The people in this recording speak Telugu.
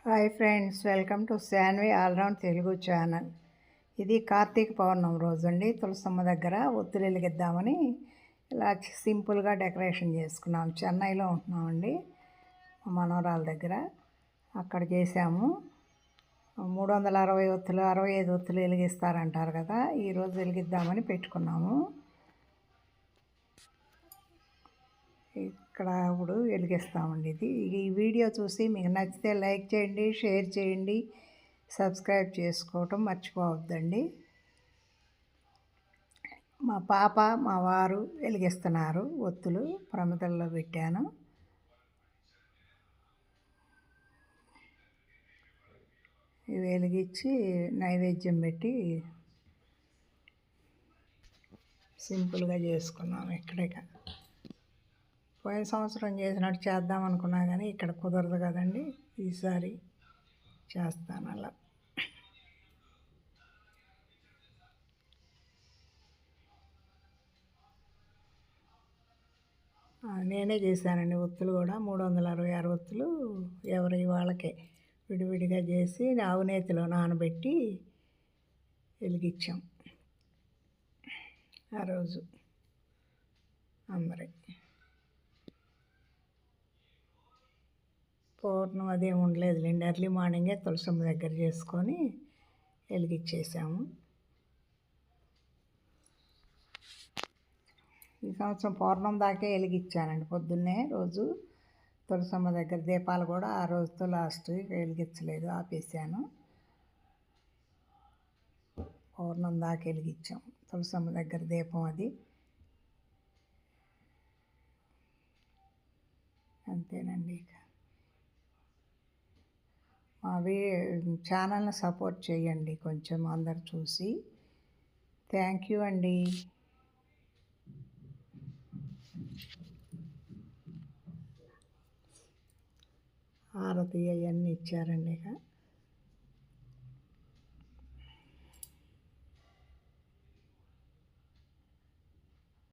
Hi friends, welcome to Shanvi all round Telugu channel. ఇది కార్తీక పౌర్ణమి రోజు అండి. తులసమ్మ దగ్గర ఒత్తులు వెలిగిద్దామని ఇలా సింపుల్గా డెకరేషన్ చేసుకున్నాం. చెన్నైలో ఉంటున్నామండి, మా మనవరాల దగ్గర. అక్కడ చేసాము. 360 ఒత్తులు, 65 ఒత్తులు వెలిగిస్తారంటారు కదా, ఈరోజు వెలిగిద్దామని పెట్టుకున్నాము. ఇక్కడ ఇప్పుడు వెలిగిస్తామండి. ఈ వీడియో చూసి మీకు నచ్చితే లైక్ చేయండి, షేర్ చేయండి, సబ్స్క్రైబ్ చేసుకోవటం మర్చిపోవద్దండి. మా పాప మా వారు వెలిగిస్తున్నారు ఒత్తులు. ప్రమిదల్లో పెట్టాను. ఇవి వెలిగించి నైవేద్యం పెట్టి సింపుల్గా చేసుకున్నాము. ఇక్కడే పోయిన సంవత్సరం చేసినట్టు చేద్దాం అనుకున్నా కానీ ఇక్కడ కుదరదు కదండి. ఈసారి చేస్తాను అలా. నేనే చేశానండి ఒత్తులు కూడా. 366 ఒత్తులు ఎవరి వాళ్ళకే విడివిడిగా చేసి ఆవునేతిలో నానబెట్టి వెలిగించాం ఆ రోజు అందరి. పూర్ణం అదేం ఉండలేదులేండి. ఎర్లీ మార్నింగే తులసమ్మ దగ్గర చేసుకొని వెలిగించేసాము. ఈ సంవత్సరం పూర్ణం దాకే వెలిగించానండి. పొద్దున్నే రోజు తులసమ్మ దగ్గర దీపాలు కూడా ఆ రోజుతో లాస్ట్, వెలిగించలేదు, ఆపేసాను. పూర్ణం దాకా వెలిగించాం తులసమ్మ దగ్గర దీపం. అది అంతేనండి. ఇక మా ఛానల్ని సపోర్ట్ చేయండి కొంచెం అందరు చూసి. థ్యాంక్ యూ అండి. హారతి అవన్నీ ఇచ్చారండి. ఇక